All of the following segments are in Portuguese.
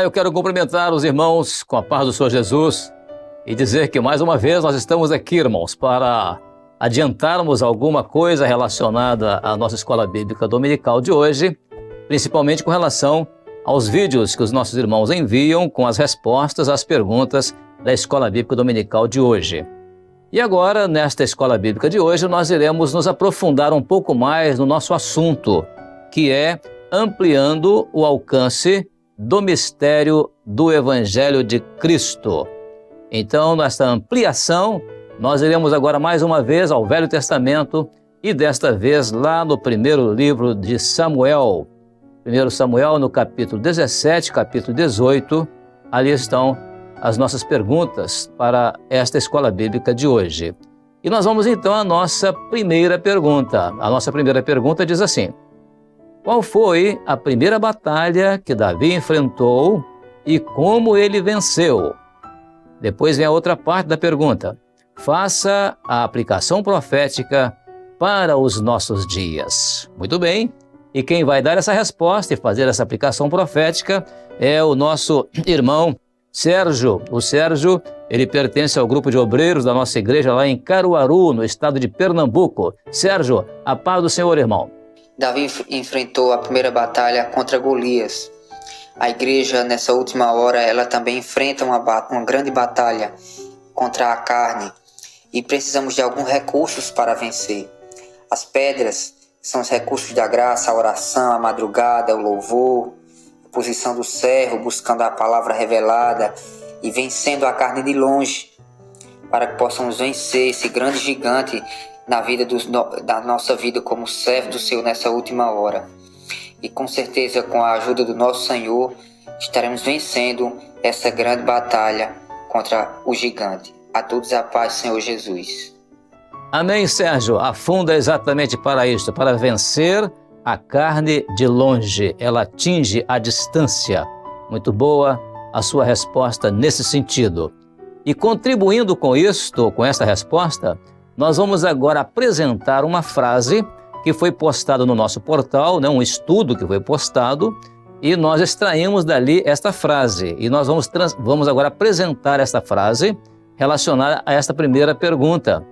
eu quero cumprimentar os irmãos com a paz do Senhor Jesus e dizer que mais uma vez nós estamos aqui, irmãos, para adiantarmos alguma coisa relacionada à nossa escola bíblica dominical de hoje, principalmente com relação aos vídeos que os nossos irmãos enviam com as respostas às perguntas da escola bíblica dominical de hoje. E agora, nesta escola bíblica de hoje, nós iremos nos aprofundar um pouco mais no nosso assunto, que é ampliando o alcance do mistério do Evangelho de Cristo. Então, nesta ampliação, nós iremos agora mais uma vez ao Velho Testamento e desta vez lá no primeiro livro de Samuel. 1 Samuel, no capítulo 17, capítulo 18, ali estão as nossas perguntas para esta escola bíblica de hoje. E nós vamos então à nossa primeira pergunta. A nossa primeira pergunta diz assim: qual foi a primeira batalha que Davi enfrentou e como ele venceu? Depois vem a outra parte da pergunta. Faça a aplicação profética para os nossos dias. Muito bem. E quem vai dar essa resposta e fazer essa aplicação profética é o nosso irmão Sérgio. O Sérgio, ele pertence ao grupo de obreiros da nossa igreja lá em Caruaru, no estado de Pernambuco. Sérgio, a paz do Senhor, irmão. Davi enfrentou a primeira batalha contra Golias. A igreja, nessa última hora, ela também enfrenta uma grande batalha contra a carne e precisamos de alguns recursos para vencer. As pedras são os recursos da graça, a oração, a madrugada, o louvor, a posição do servo, buscando a palavra revelada e vencendo a carne de longe, para que possamos vencer esse grande gigante na vida da nossa vida como servo do Senhor nessa última hora. E com certeza, com a ajuda do nosso Senhor, estaremos vencendo essa grande batalha contra o gigante. A todos a paz, Senhor Jesus. Amém, Sérgio. Afunda exatamente para isto, para vencer a carne de longe. Ela atinge a distância. Muito boa a sua resposta nesse sentido. E contribuindo com isto, com essa resposta, nós vamos agora apresentar uma frase que foi postada no nosso portal, um estudo que foi postado, e nós extraímos dali esta frase. E nós vamos agora apresentar esta frase relacionada a esta primeira pergunta.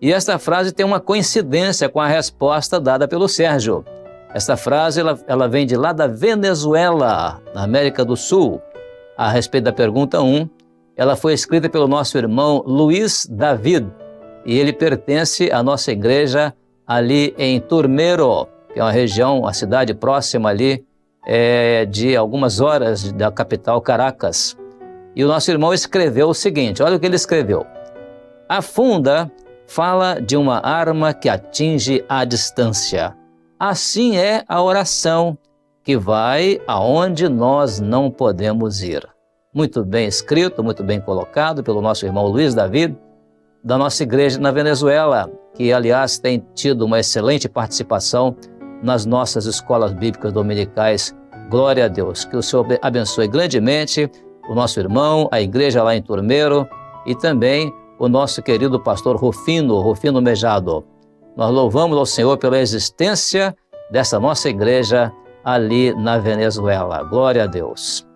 E esta frase tem uma coincidência com a resposta dada pelo Sérgio. Esta frase ela vem de lá da Venezuela, na América do Sul. A respeito da pergunta 1, ela foi escrita pelo nosso irmão Luiz David, e ele pertence à nossa igreja ali em Turmero, que é uma região, uma cidade próxima ali de algumas horas da capital Caracas. E o nosso irmão escreveu o seguinte, olha o que ele escreveu. A funda fala de uma arma que atinge a distância. Assim é a oração, que vai aonde nós não podemos ir. Muito bem escrito, muito bem colocado pelo nosso irmão Luiz David, da nossa igreja na Venezuela, que, aliás, tem tido uma excelente participação nas nossas escolas bíblicas dominicais. Glória a Deus. Que o Senhor abençoe grandemente o nosso irmão, a igreja lá em Turmero e também o nosso querido pastor Rufino Mejado. Nós louvamos ao Senhor pela existência dessa nossa igreja ali na Venezuela. Glória a Deus.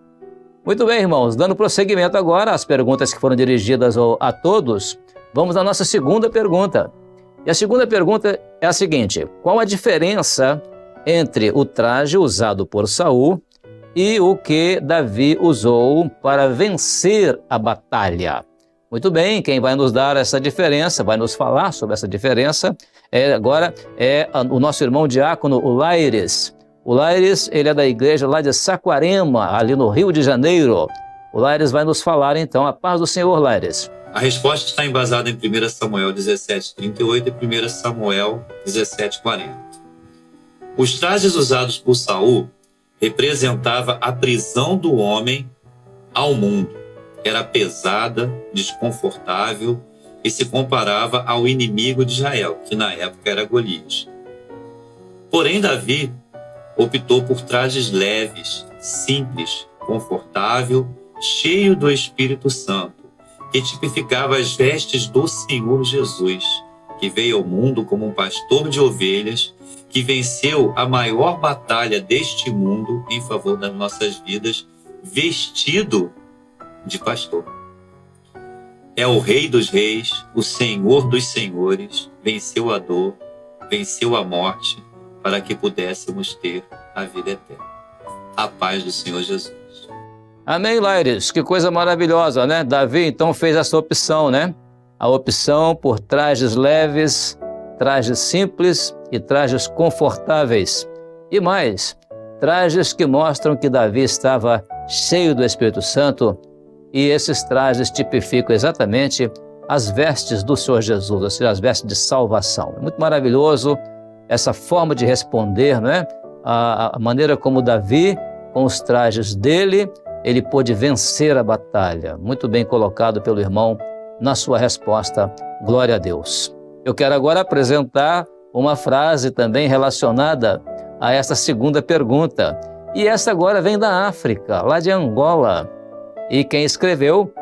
Muito bem, irmãos, dando prosseguimento agora às perguntas que foram dirigidas a todos, vamos à nossa segunda pergunta. E a segunda pergunta é a seguinte: qual a diferença entre o traje usado por Saul e o que Davi usou para vencer a batalha? Muito bem, quem vai nos dar essa diferença, vai nos falar sobre essa diferença, agora é o nosso irmão diácono, o Laires. O Laires, ele é da igreja lá de Saquarema, ali no Rio de Janeiro. O Laires vai nos falar então, a paz do Senhor, Laires. A resposta está embasada em 1 Samuel 17:38 e 1 Samuel 17:40. Os trajes usados por Saul representavam a prisão do homem ao mundo. Era pesada, desconfortável e se comparava ao inimigo de Israel, que na época era Golias. Porém, Davi optou por trajes leves, simples, confortável, cheio do Espírito Santo, que tipificava as vestes do Senhor Jesus, que veio ao mundo como um pastor de ovelhas, que venceu a maior batalha deste mundo em favor das nossas vidas, vestido de pastor. É o Rei dos Reis, o Senhor dos Senhores, venceu a dor, venceu a morte, para que pudéssemos ter a vida eterna. A paz do Senhor Jesus. Amém, Laires? Que coisa maravilhosa, né? Davi, então, fez essa opção, né? A opção por trajes leves, trajes simples e trajes confortáveis. E mais, trajes que mostram que Davi estava cheio do Espírito Santo, e esses trajes tipificam exatamente as vestes do Senhor Jesus, ou seja, as vestes de salvação. É muito maravilhoso essa forma de responder, não é? A maneira como Davi, com os trajes dele, ele pôde vencer a batalha. Muito bem colocado pelo irmão na sua resposta. Glória a Deus. Eu quero agora apresentar uma frase também relacionada a essa segunda pergunta. E essa agora vem da África, lá de Angola. E quem escreveu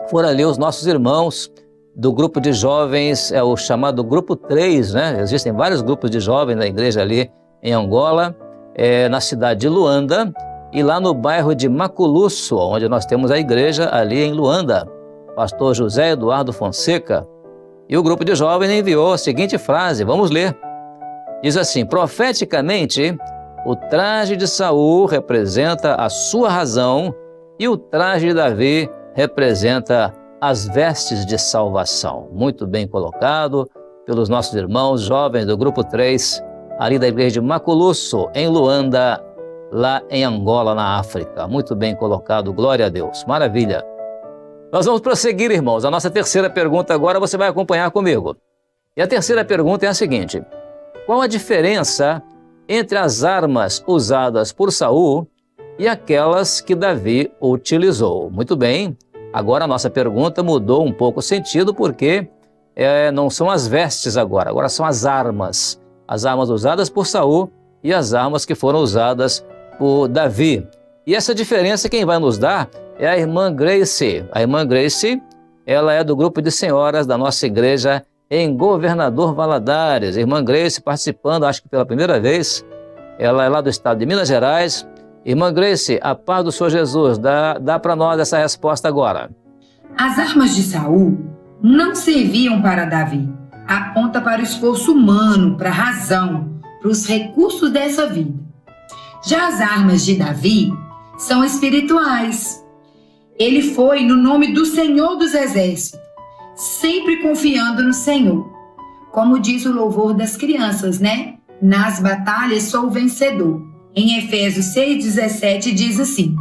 foram ali os nossos irmãos do grupo de jovens, é o chamado Grupo 3, né? Existem vários grupos de jovens na igreja ali em Angola, na cidade de Luanda, e lá no bairro de Maculusso, onde nós temos a igreja ali em Luanda, pastor José Eduardo Fonseca. E o grupo de jovens enviou a seguinte frase, vamos ler. Diz assim: profeticamente, o traje de Saul representa a sua razão e o traje de Davi representa as vestes de salvação. Muito bem colocado pelos nossos irmãos jovens do grupo 3, ali da igreja de Maculusso, em Luanda, lá em Angola, na África. Muito bem colocado, glória a Deus, maravilha. Nós vamos prosseguir, irmãos. A nossa terceira pergunta agora você vai acompanhar comigo. E a terceira pergunta é a seguinte: qual a diferença entre as armas usadas por Saul e aquelas que Davi utilizou? Muito bem, agora a nossa pergunta mudou um pouco o sentido, porque não são as vestes agora são as armas usadas por Saul e as armas que foram usadas por Davi. E essa diferença quem vai nos dar é a irmã Grace. A irmã Grace, ela é do grupo de senhoras da nossa igreja em Governador Valadares. A irmã Grace participando, acho que pela primeira vez, ela é lá do estado de Minas Gerais. Irmã Grace, a paz do Senhor Jesus, dá para nós essa resposta agora. As armas de Saul não serviam para Davi. Aponta para o esforço humano, para a razão, para os recursos dessa vida. Já as armas de Davi são espirituais. Ele foi no nome do Senhor dos Exércitos, sempre confiando no Senhor. Como diz o louvor das crianças, né? Nas batalhas sou o vencedor. Em Efésios 6,17 diz assim: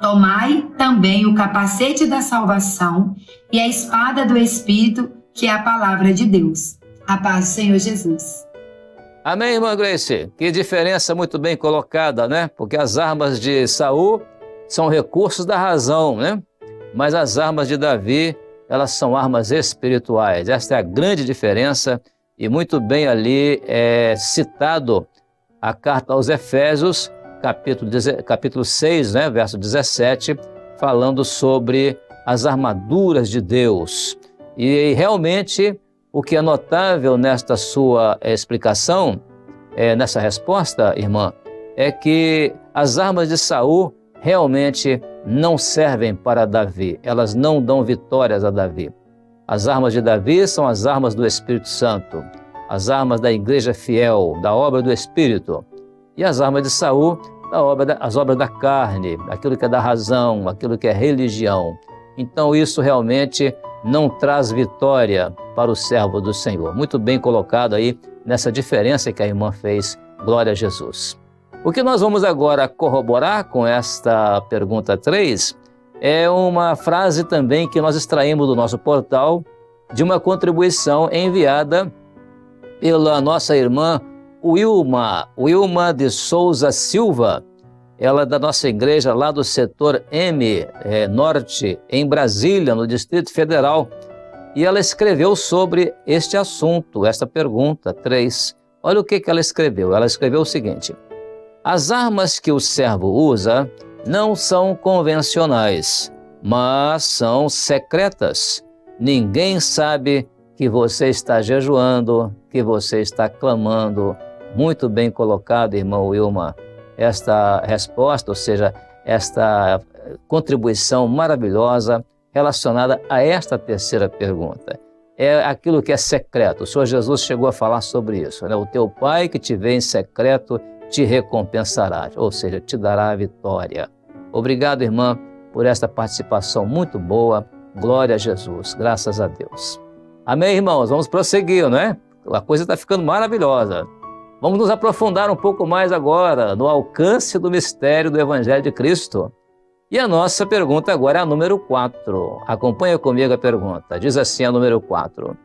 tomai também o capacete da salvação e a espada do Espírito, que é a palavra de Deus. A paz do Senhor Jesus. Amém, irmã Grace? Que diferença muito bem colocada, né? Porque as armas de Saul são recursos da razão, né? Mas as armas de Davi, elas são armas espirituais. Esta é a grande diferença, e muito bem ali citado a carta aos Efésios, capítulo 6, né? Verso 17, falando sobre as armaduras de Deus. E realmente o que é notável nesta sua explicação, nessa resposta, irmã, é que as armas de Saul realmente não servem para Davi, elas não dão vitórias a Davi. As armas de Davi são as armas do Espírito Santo, as armas da igreja fiel, da obra do Espírito, e as armas de Saul, as obras da carne, aquilo que é da razão, aquilo que é religião. Então isso realmente não traz vitória para o servo do Senhor. Muito bem colocado aí nessa diferença que a irmã fez. Glória a Jesus. O que nós vamos agora corroborar com esta pergunta 3 é uma frase também que nós extraímos do nosso portal, de uma contribuição enviada pela nossa irmã Wilma de Souza Silva. Ela é da nossa igreja lá do setor M, Norte, em Brasília, no Distrito Federal. E ela escreveu sobre este assunto, esta pergunta 3. Olha o que ela escreveu. Ela escreveu o seguinte: as armas que o servo usa não são convencionais, mas são secretas. Ninguém sabe que você está jejuando, que você está clamando. Muito bem colocado, irmã Wilma. Esta resposta, ou seja, esta contribuição maravilhosa relacionada a esta terceira pergunta. É aquilo que é secreto. O Senhor Jesus chegou a falar sobre isso, né? O teu Pai que te vê em secreto te recompensará, ou seja, te dará a vitória. Obrigado, irmã, por esta participação muito boa. Glória a Jesus, graças a Deus. Amém, irmãos? Vamos prosseguir, não é? A coisa está ficando maravilhosa. Vamos nos aprofundar um pouco mais agora no alcance do mistério do Evangelho de Cristo. E a nossa pergunta agora é a número 4. Acompanha comigo a pergunta. Diz assim a número 4.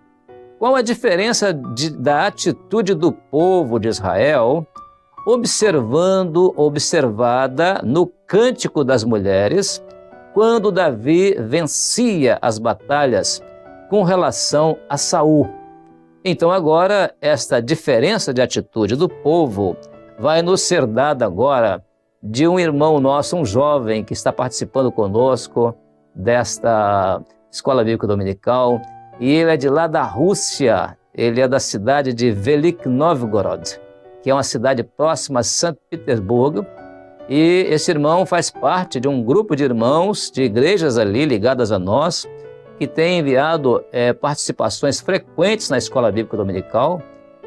Qual a diferença da atitude do povo de Israel observada no Cântico das Mulheres, quando Davi vencia as batalhas com relação a Saul? Então agora esta diferença de atitude do povo vai nos ser dada agora de um irmão nosso, um jovem que está participando conosco desta Escola Bíblica Dominical, e ele é de lá da Rússia, ele é da cidade de Velik Novgorod, que é uma cidade próxima a São Petersburgo, e esse irmão faz parte de um grupo de irmãos de igrejas ali ligadas a nós, que tem enviado participações frequentes na Escola Bíblica Dominical,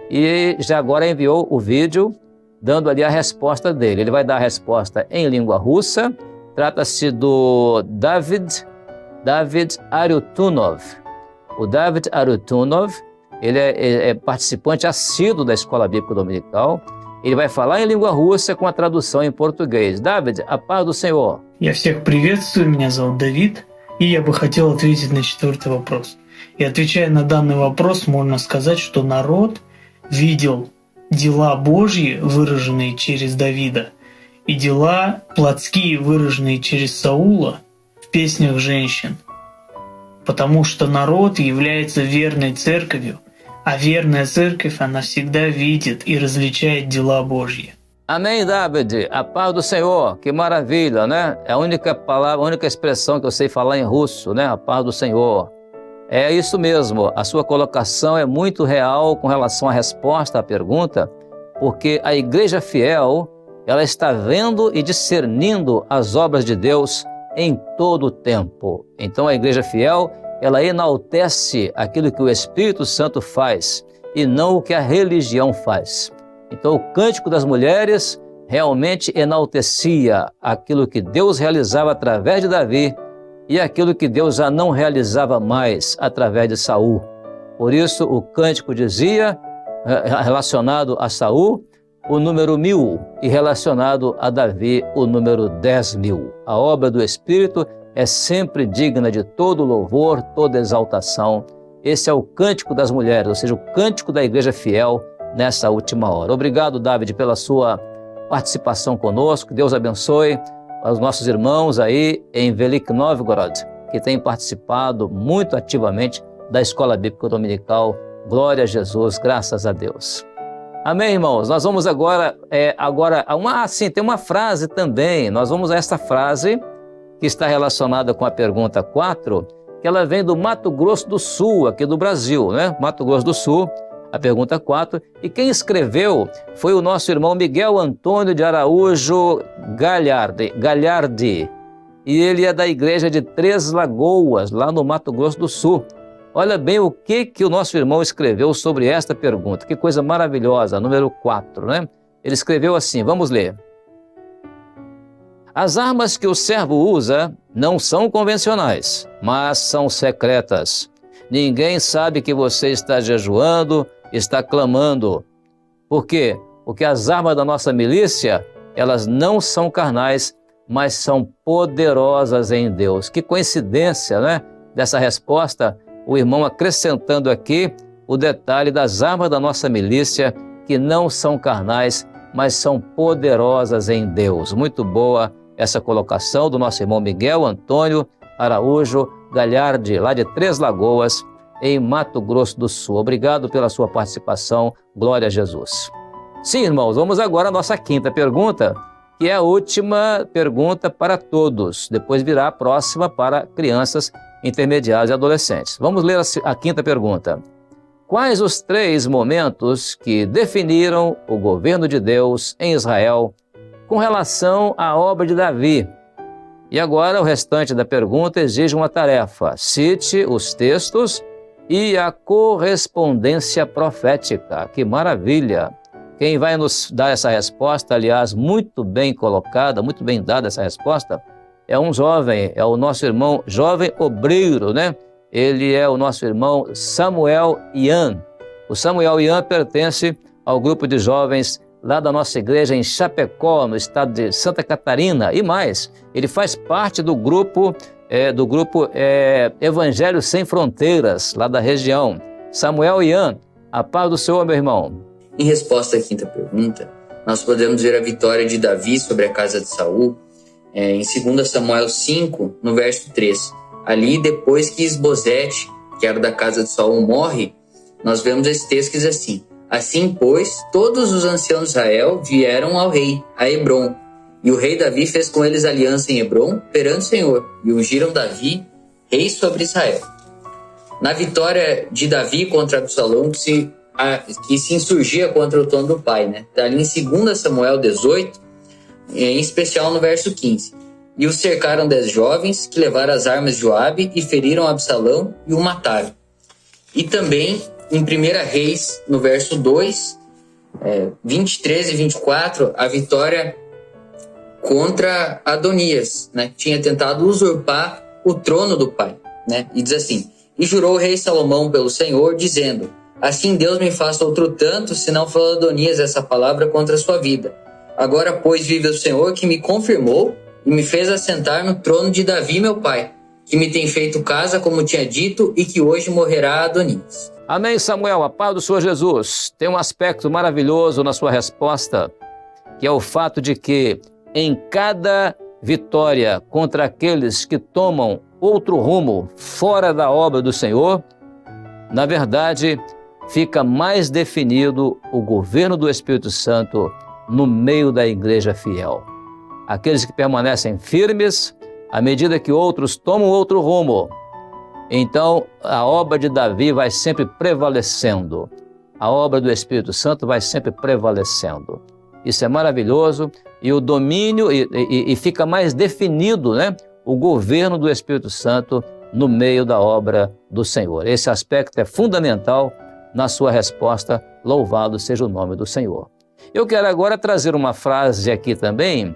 e já agora enviou o vídeo dando ali a resposta dele. Ele vai dar a resposta em língua russa. Trata-se do David Arutunov. O David Arutunov, ele é participante assíduo da Escola Bíblica Dominical. Ele vai falar em língua russa com a tradução em português. David, a paz do Senhor. Я всех приветствую, меня зовут Давид, и я бы хотел ответить на 4-й вопрос. И отвечая на данный вопрос, можно сказать, что народ видел дела Божьи, выраженные через Давида, и дела плотские, выраженные через Саула в песнях женщин. Потому что народ является верной церковью, а верная церковь, она всегда видит и различает дела Божьи. Amém, David. A paz do Senhor. Que maravilha, né? É a única palavra, a única expressão que eu sei falar em russo, né? A paz do Senhor. É isso mesmo, a sua colocação é muito real com relação à resposta à pergunta, porque a igreja fiel, ela está vendo e discernindo as obras de Deus em todo o tempo. Então a igreja fiel, ela enaltece aquilo que o Espírito Santo faz e não o que a religião faz. Então o Cântico das Mulheres realmente enaltecia aquilo que Deus realizava através de Davi, e aquilo que Deus já não realizava mais através de Saul. Por isso, o cântico dizia, relacionado a Saul, o número 1000, e relacionado a Davi, o número 10.000. A obra do Espírito é sempre digna de todo louvor, toda exaltação. Esse é o Cântico das Mulheres, ou seja, o cântico da igreja fiel nessa última hora. Obrigado, David, pela sua participação conosco. Deus abençoe aos nossos irmãos aí em Velik Novgorod, que têm participado muito ativamente da Escola Bíblica Dominical. Glória a Jesus, graças a Deus. Amém, irmãos? Nós vamos agora, tem uma frase também. Nós vamos a esta frase que está relacionada com a pergunta 4, que ela vem do Mato Grosso do Sul, aqui do Brasil, né? Mato Grosso do Sul. A pergunta 4, e quem escreveu foi o nosso irmão Miguel Antônio de Araújo Galhardi, e ele é da igreja de Três Lagoas, lá no Mato Grosso do Sul. Olha bem o que o nosso irmão escreveu sobre esta pergunta, que coisa maravilhosa, número 4, né? Ele escreveu assim, vamos ler. As armas que o servo usa não são convencionais, mas são secretas. Ninguém sabe que você está jejuando, está clamando. Por quê? Porque as armas da nossa milícia, elas não são carnais, mas são poderosas em Deus. Que coincidência, né? Dessa resposta, o irmão acrescentando aqui o detalhe das armas da nossa milícia, que não são carnais, mas são poderosas em Deus. Muito boa essa colocação do nosso irmão Miguel Antônio Araújo Galhardi, lá de Três Lagoas, em Mato Grosso do Sul. Obrigado pela sua participação. Glória a Jesus. Sim, irmãos, vamos agora à nossa quinta pergunta, que é a última pergunta para todos. Depois virá a próxima para crianças, intermediários e adolescentes. Vamos ler a quinta pergunta. Quais os 3 momentos que definiram o governo de Deus em Israel com relação à obra de Davi, E agora o restante da pergunta exige uma tarefa. Cite os textos e a correspondência profética. Que maravilha! Quem vai nos dar essa resposta, aliás, muito bem colocada, muito bem dada essa resposta, é um jovem, é o nosso irmão jovem obreiro, né? Ele é o nosso irmão Samuel Ian. O Samuel Ian pertence ao grupo de jovens lá da nossa igreja em Chapecó, no estado de Santa Catarina, e mais, ele faz parte do grupo Evangelho Sem Fronteiras, lá da região. Samuel Ian, a paz do Senhor, meu irmão. Em resposta à quinta pergunta, nós podemos ver a vitória de Davi sobre a casa de Saul em 2 Samuel 5, no verso 3. Ali, depois que Isbosete, que era da casa de Saul, morre, nós vemos esse texto que diz assim: assim, pois, todos os anciãos de Israel vieram ao rei, a Hebrom, e o rei Davi fez com eles aliança em Hebrom perante o Senhor, e ungiram Davi rei sobre Israel. Na vitória de Davi contra Absalão, que se insurgia contra o trono do pai, né? Está ali em 2 Samuel 18, em especial no verso 15. E o cercaram 10 jovens, que levaram as armas de Joabe e feriram Absalão e o mataram. E também em 1 Reis, no verso 2, 23 e 24, a vitória contra Adonias, né? Tinha tentado usurpar o trono do pai, né? E diz assim: e jurou o rei Salomão pelo Senhor, dizendo: assim Deus me faça outro tanto, se não falou Adonias essa palavra contra a sua vida. Agora, pois, vive o Senhor, que me confirmou e me fez assentar no trono de Davi, meu pai, que me tem feito casa, como tinha dito, e que hoje morrerá Adonias. Amém, Samuel, a paz do Senhor Jesus. Tem um aspecto maravilhoso na sua resposta, que é o fato de que em cada vitória contra aqueles que tomam outro rumo fora da obra do Senhor, na verdade, fica mais definido o governo do Espírito Santo no meio da igreja fiel. Aqueles que permanecem firmes, à medida que outros tomam outro rumo, então a obra de Davi vai sempre prevalecendo. A obra do Espírito Santo vai sempre prevalecendo. Isso é maravilhoso, e o domínio, e fica mais definido, né, o governo do Espírito Santo no meio da obra do Senhor. Esse aspecto é fundamental na sua resposta. Louvado seja o nome do Senhor. Eu quero agora trazer uma frase aqui também,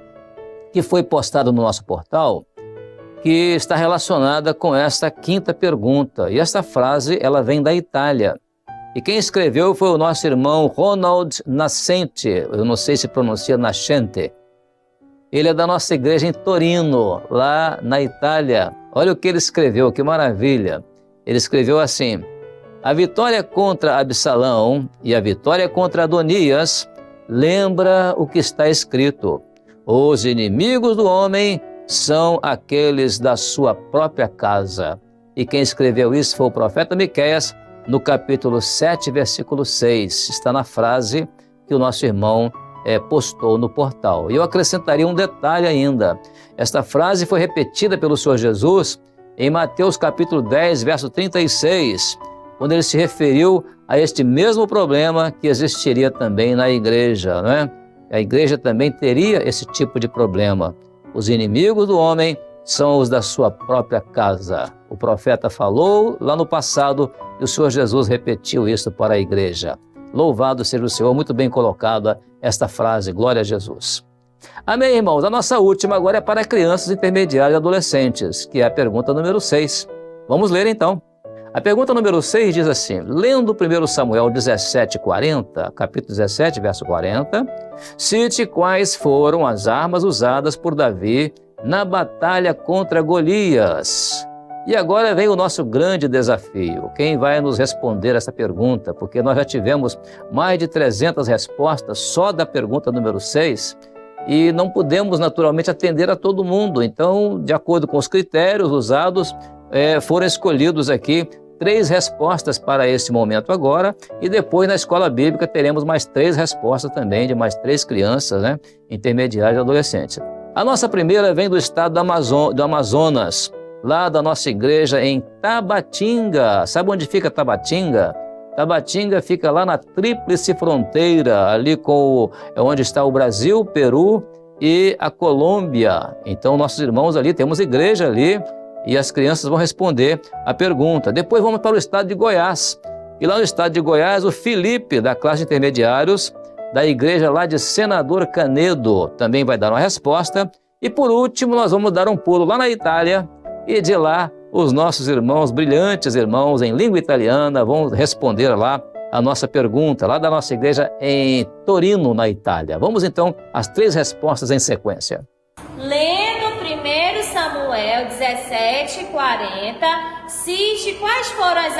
que foi postada no nosso portal, que está relacionada com esta quinta pergunta. E esta frase, ela vem da Itália. E quem escreveu foi o nosso irmão Ronald Nascente. Eu não sei se pronuncia Nascente. Ele é da nossa igreja em Torino, lá na Itália. Olha o que ele escreveu, que maravilha. Ele escreveu assim: a vitória contra Absalão e a vitória contra Adonias lembra o que está escrito: os inimigos do homem são aqueles da sua própria casa. E quem escreveu isso foi o profeta Miqueias, no capítulo 7, versículo 6. Está na frase que o nosso irmão postou no portal. E eu acrescentaria um detalhe ainda. Esta frase foi repetida pelo Senhor Jesus em Mateus capítulo 10, verso 36, quando ele se referiu a este mesmo problema que existiria também na igreja, não é? A igreja também teria esse tipo de problema. Os inimigos do homem são os da sua própria casa. O profeta falou lá no passado e o Senhor Jesus repetiu isso para a igreja. Louvado seja o Senhor, muito bem colocada esta frase, glória a Jesus. Amém, irmãos? A nossa última agora é para crianças, intermediários e adolescentes, que é a pergunta número 6. Vamos ler então. A pergunta número 6 diz assim: lendo 1 Samuel 17:40, capítulo 17, verso 40, cite quais foram as armas usadas por Davi na batalha contra Golias. E agora vem o nosso grande desafio. Quem vai nos responder essa pergunta? Porque nós já tivemos mais de 300 respostas só da pergunta número 6 e não podemos naturalmente atender a todo mundo. Então, de acordo com os critérios usados, foram escolhidos aqui 3 respostas para esse momento agora, e depois na escola bíblica teremos mais 3 respostas também de mais 3 crianças, né, intermediárias e adolescentes. A nossa primeira vem do estado do Amazonas, lá da nossa igreja em Tabatinga. Sabe onde fica Tabatinga? Tabatinga fica lá na tríplice fronteira, ali onde está o Brasil, Peru e a Colômbia. Então, nossos irmãos ali, temos igreja ali, e as crianças vão responder a pergunta. Depois vamos para o estado de Goiás. E lá no estado de Goiás, o Felipe, da classe de intermediários, da igreja lá de Senador Canedo, também vai dar uma resposta. E por último, nós vamos dar um pulo lá na Itália, e de lá, os nossos irmãos, brilhantes irmãos em língua italiana, vão responder lá a nossa pergunta, lá da nossa igreja em Torino, na Itália. Vamos então às 3 respostas em sequência. Lendo 1 Samuel 17:40, cite quais foram as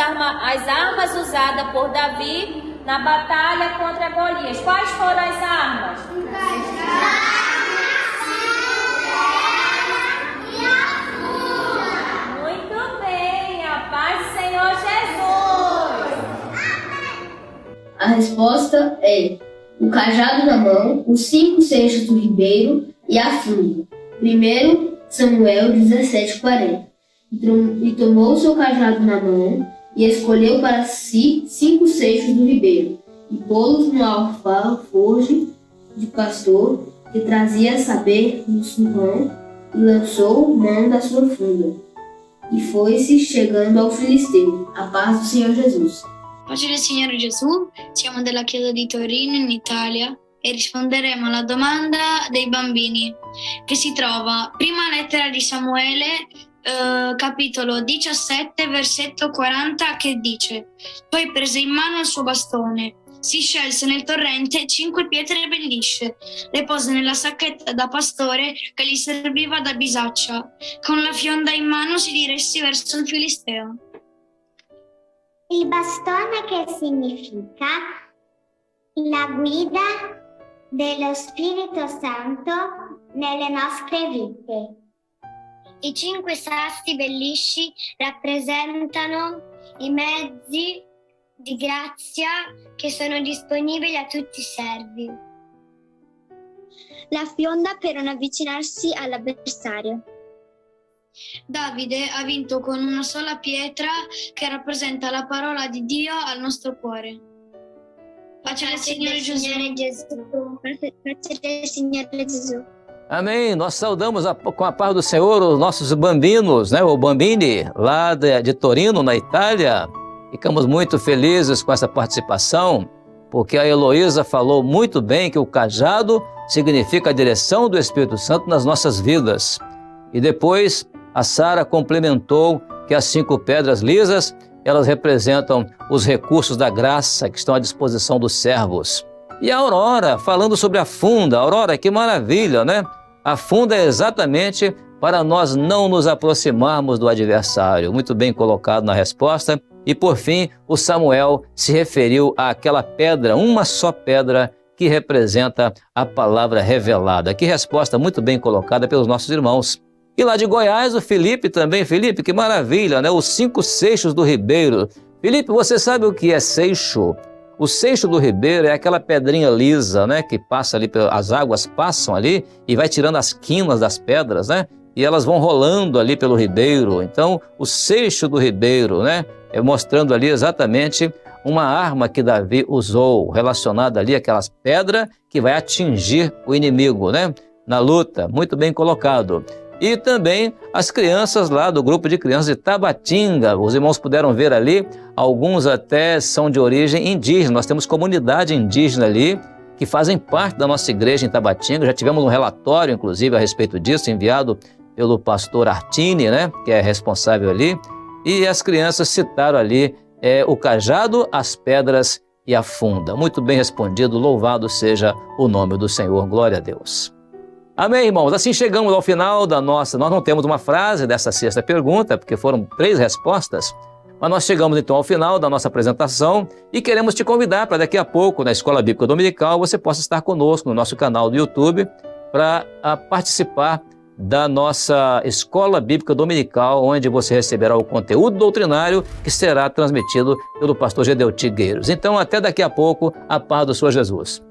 armas usadas por Davi na batalha contra Golias. Quais foram as armas? Muito bem, a paz do Senhor Jesus. A resposta é o cajado na mão, os 5 seixos do ribeiro e a funda. 1 Samuel 17:40. E tomou seu cajado na mão e escolheu para si 5 seixos do ribeiro e pô-los no alforje de pastor que trazia saber no surrão e lançou mão da sua funda. E foi-se chegando ao filisteu. A paz do Senhor Jesus. Pace del Signore Gesù, siamo della Chiesa di Torino in Italia e risponderemo alla domanda dei bambini che si trova prima lettera di Samuele, capitolo 17, versetto 40, che dice: poi prese in mano il suo bastone, si scelse nel torrente 5 pietre ben lisce, le pose nella sacchetta da pastore che gli serviva da bisaccia. Con la fionda in mano si diresse verso il Filisteo. Il bastone, che significa la guida dello Spirito Santo nelle nostre vite. I 5 sassi bellisci rappresentano i mezzi di grazia che sono disponibili a tutti i servi. La fionda per non avvicinarsi all'avversario. Davide ha vinto con una sola pietra che rappresenta la parola di Dio al nostro cuore. Pace del Signore Gesù. Pace del Signore Gesù. Amém. Nós saudamos com a paz do Senhor os nossos bambinos, né? O Bambini, lá de Torino, na Itália. Ficamos muito felizes com essa participação, porque a Heloísa falou muito bem que o cajado significa a direção do Espírito Santo nas nossas vidas. E depois a Sara complementou que as 5 pedras lisas, elas representam os recursos da graça que estão à disposição dos servos. E a Aurora, falando sobre a funda. Aurora, que maravilha, né? A funda é exatamente para nós não nos aproximarmos do adversário. Muito bem colocado na resposta. E por fim, o Samuel se referiu àquela pedra, uma só pedra, que representa a palavra revelada. Que resposta muito bem colocada pelos nossos irmãos. E lá de Goiás, o Felipe também. Felipe, que maravilha, né? Os 5 seixos do ribeiro. Felipe, você sabe o que é seixo? O seixo do ribeiro é aquela pedrinha lisa, né? Que passa ali, as águas passam ali e vai tirando as quinas das pedras, né? E elas vão rolando ali pelo ribeiro. Então, o seixo do ribeiro, né? É mostrando ali exatamente uma arma que Davi usou, relacionada ali àquelas pedras que vai atingir o inimigo, né? Na luta. Muito bem colocado. E também as crianças lá do grupo de crianças de Tabatinga. Os irmãos puderam ver ali, alguns até são de origem indígena. Nós temos comunidade indígena ali, que fazem parte da nossa igreja em Tabatinga. Já tivemos um relatório, inclusive, a respeito disso, enviado pelo pastor Artini, né, que é responsável ali. E as crianças citaram ali o cajado, as pedras e a funda. Muito bem respondido, louvado seja o nome do Senhor. Glória a Deus. Amém, irmãos? Assim chegamos ao final da nossa... Nós não temos uma frase dessa 6ª pergunta, porque foram 3 respostas, mas nós chegamos então ao final da nossa apresentação e queremos te convidar para daqui a pouco, na Escola Bíblica Dominical, você possa estar conosco no nosso canal do YouTube para participar da nossa Escola Bíblica Dominical, onde você receberá o conteúdo doutrinário que será transmitido pelo pastor Gedeuti Gueiros. Então, até daqui a pouco, a paz do Senhor Jesus.